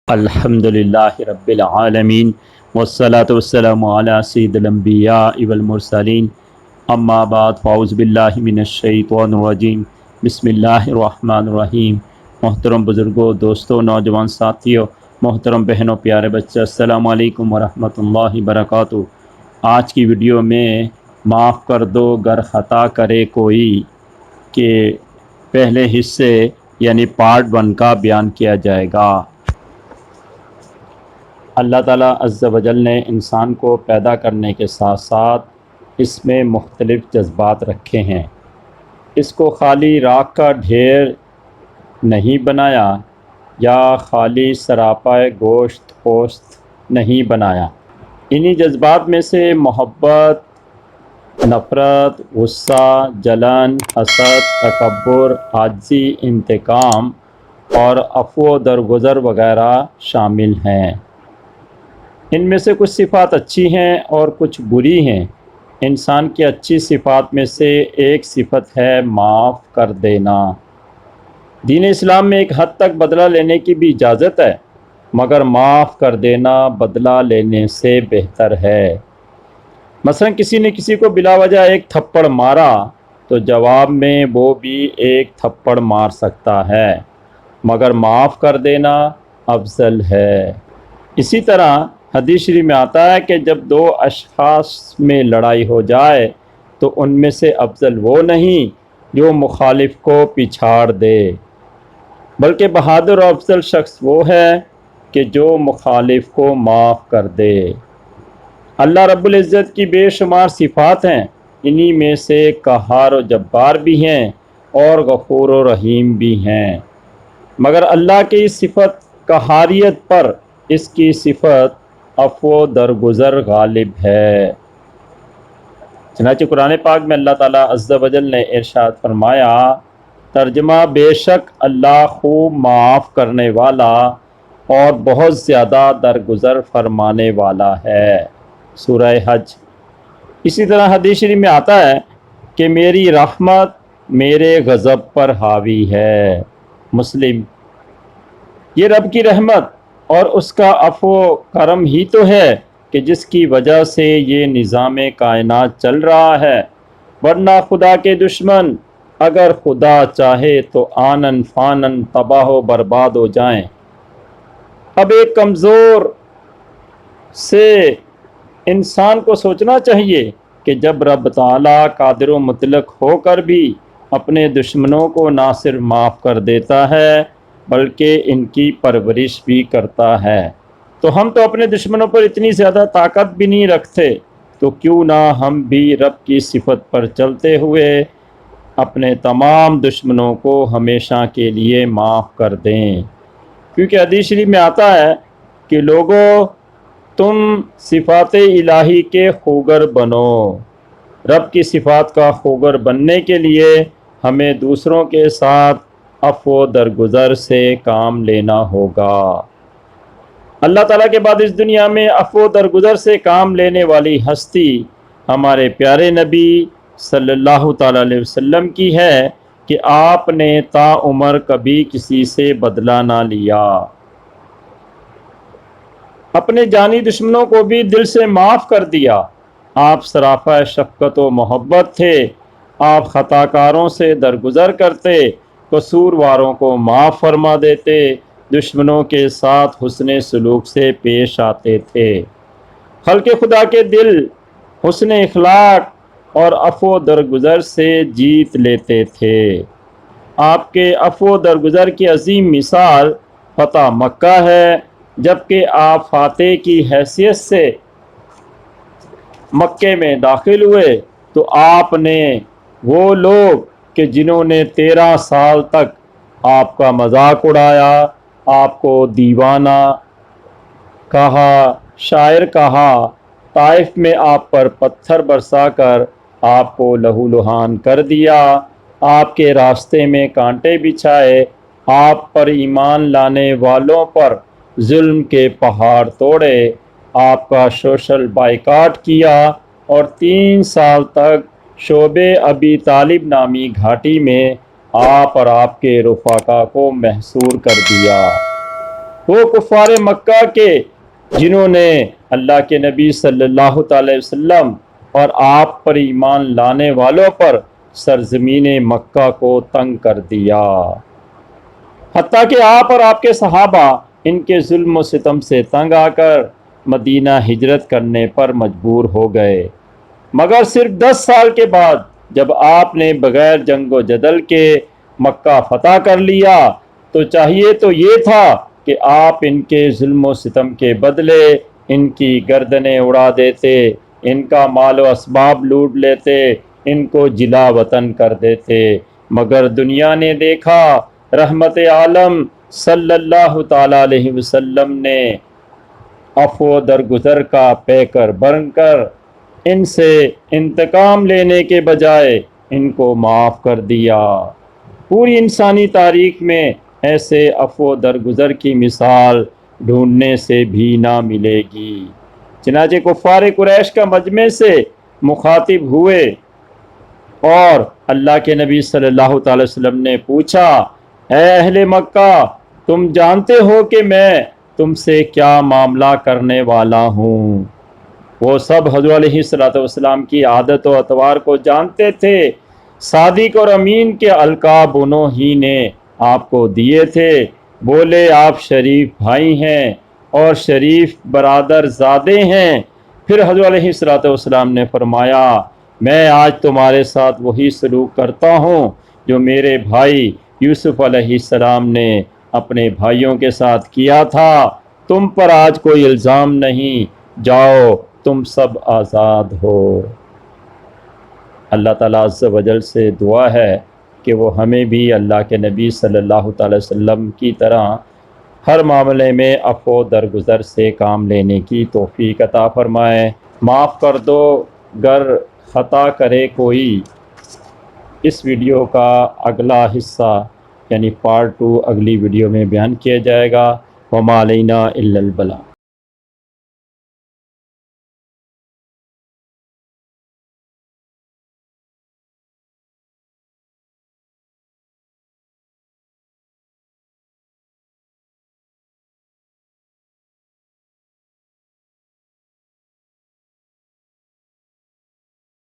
الحمدللہ رب العالمین والصلاة والسلام علی سید الانبیاء والمرسلین اما بعد فاعوذ باللہ من الشیطان الرجیم بسم اللہ الرحمن الرحیم۔ محترم بزرگوں، دوستوں، نوجوان ساتھیوں، محترم بہنوں، پیارے بچے، السلام علیکم ورحمۃ اللہ وبرکاتہ۔ آج کی ویڈیو میں معاف کر دو گر خطا کرے کوئی کے پہلے حصے یعنی پارٹ 1 کا بیان کیا جائے گا۔ اللہ تعالیٰ عز و جل نے انسان کو پیدا کرنے کے ساتھ ساتھ اس میں مختلف جذبات رکھے ہیں۔ اس کو خالی راکھ کا ڈھیر نہیں بنایا یا خالی سراپائے گوشت پوست نہیں بنایا۔ انہی جذبات میں سے محبت، نفرت، غصہ، جلن، حسد، تکبر، عاجزی، انتقام اور عفو و درگزر وغیرہ شامل ہیں۔ ان میں سے کچھ صفات اچھی ہیں اور کچھ بری ہیں۔ انسان کی اچھی صفات میں سے ایک صفت ہے معاف کر دینا۔ دین اسلام میں ایک حد تک بدلہ لینے کی بھی اجازت ہے، مگر معاف کر دینا بدلہ لینے سے بہتر ہے۔ مثلا کسی نے کسی کو بلا وجہ ایک تھپڑ مارا تو جواب میں وہ بھی ایک تھپڑ مار سکتا ہے، مگر معاف کر دینا افضل ہے۔ اسی طرح حدیث شریف میں آتا ہے کہ جب دو اشخاص میں لڑائی ہو جائے تو ان میں سے افضل وہ نہیں جو مخالف کو پچھاڑ دے، بلکہ بہادر اور افضل شخص وہ ہے کہ جو مخالف کو معاف کر دے۔ اللہ رب العزت کی بے شمار صفات ہیں، انہی میں سے قہار و جبار بھی ہیں اور غفور و رحیم بھی ہیں، مگر اللہ کی اس صفت قہاریت پر اس کی صفت عفو و درگزر غالب ہے۔ چنانچہ قرآن پاک میں اللہ تعالیٰ عز و جل نے ارشاد فرمایا، ترجمہ: بے شک اللہ خوب معاف کرنے والا اور بہت زیادہ درگزر فرمانے والا ہے۔ سورہ حج۔ اسی طرح حدیث شریف میں آتا ہے کہ میری رحمت میرے غضب پر حاوی ہے۔ مسلم۔ یہ رب کی رحمت اور اس کا عفو و کرم ہی تو ہے کہ جس کی وجہ سے یہ نظام کائنات چل رہا ہے، ورنہ خدا کے دشمن اگر خدا چاہے تو آنن فانن تباہ و برباد ہو جائیں۔ اب ایک کمزور سے انسان کو سوچنا چاہیے کہ جب رب تعالیٰ قادر و مطلق ہو کر بھی اپنے دشمنوں کو نہ صرف معاف کر دیتا ہے بلکہ ان کی پرورش بھی کرتا ہے، تو ہم تو اپنے دشمنوں پر اتنی زیادہ طاقت بھی نہیں رکھتے، تو کیوں نہ ہم بھی رب کی صفت پر چلتے ہوئے اپنے تمام دشمنوں کو ہمیشہ کے لیے معاف کر دیں۔ کیونکہ حدیث شریف میں آتا ہے کہ لوگوں، تم صفات الہی کے خوگر بنو۔ رب کی صفات کا خوگر بننے کے لیے ہمیں دوسروں کے ساتھ عفو و درگزر سے کام لینا ہوگا۔ اللہ تعالیٰ کے بعد اس دنیا میں عفو و درگزر سے کام لینے والی ہستی ہمارے پیارے نبی صلی اللہ تعالیٰ علیہ وسلم کی ہے کہ آپ نے تا عمر کبھی کسی سے بدلہ نہ لیا، اپنے جانی دشمنوں کو بھی دل سے معاف کر دیا۔ آپ صرافہ شفقت و محبت تھے، آپ خطا کاروں سے درگزر کرتے، قصورواروں کو معاف فرما دیتے، دشمنوں کے ساتھ حسن سلوک سے پیش آتے تھے۔ خلق خدا کے دل حسن اخلاق اور عفو و درگزر سے جیت لیتے تھے۔ آپ کے عفو و درگزر کی عظیم مثال فتح مکہ ہے۔ جبکہ آپ فاتح کی حیثیت سے مکے میں داخل ہوئے تو آپ نے وہ لوگ کہ جنہوں نے 13 سال تک آپ کا مذاق اڑایا، آپ کو دیوانہ کہا، شاعر کہا، طائف میں آپ پر پتھر برسا کر آپ کو لہو لہان کر دیا، آپ کے راستے میں کانٹے بچھائے، آپ پر ایمان لانے والوں پر ظلم کے پہاڑ توڑے، آپ کا سوشل بائیکاٹ کیا اور 3 سال تک شعب ابی طالب نامی گھاٹی میں آپ اور آپ کے رفقا کو محصور کر دیا۔ وہ کفار مکہ کے جنہوں نے اللہ کے نبی صلی اللہ علیہ وسلم اور آپ پر ایمان لانے والوں پر سرزمین مکہ کو تنگ کر دیا، حتیٰ کہ آپ اور آپ کے صحابہ ان کے ظلم و ستم سے تنگ آ کر مدینہ ہجرت کرنے پر مجبور ہو گئے۔ مگر صرف 10 سال کے بعد جب آپ نے بغیر جنگ و جدل کے مکہ فتح کر لیا تو چاہیے تو یہ تھا کہ آپ ان کے ظلم و ستم کے بدلے ان کی گردنیں اڑا دیتے، ان کا مال و اسباب لوٹ لیتے، ان کو جلا وطن کر دیتے، مگر دنیا نے دیکھا رحمت عالم صلی اللہ تعالی علیہ وسلم نے عفو درگزر کا پیکر بن کر ان سے انتقام لینے کے بجائے ان کو معاف کر دیا۔ پوری انسانی تاریخ میں ایسے عفو درگزر کی مثال ڈھونڈنے سے بھی نہ ملے گی۔ چنانچہ کفار قریش کا مجمع سے مخاطب ہوئے اور اللہ کے نبی صلی اللہ تعالی وسلم نے پوچھا، اے اہل مکہ، تم جانتے ہو کہ میں تم سے کیا معاملہ کرنے والا ہوں؟ وہ سب حضور علیہ السلام کی عادت و اطوار کو جانتے تھے۔ صادق اور امین کے القاب انہوں ہی نے آپ کو دیے تھے۔ بولے آپ شریف بھائی ہیں اور شریف برادر زادے ہیں۔ پھر حضور علیہ السلام نے فرمایا، میں آج تمہارے ساتھ وہی سلوک کرتا ہوں جو میرے بھائی یوسف علیہ السلام نے اپنے بھائیوں کے ساتھ کیا تھا۔ تم پر آج کوئی الزام نہیں، جاؤ تم سب آزاد ہو۔ اللہ تعالیٰ عز و جل سے دعا ہے کہ وہ ہمیں بھی اللہ کے نبی صلی اللہ تعالی وسلم کی طرح ہر معاملے میں عفو درگزر سے کام لینے کی توفیق عطا فرمائے۔ معاف کر دو گر خطا کرے کوئی۔ اس ویڈیو کا اگلا حصہ یعنی پارٹ 2 اگلی ویڈیو میں بیان کیا جائے گا۔ وما علینا الا البلاغ۔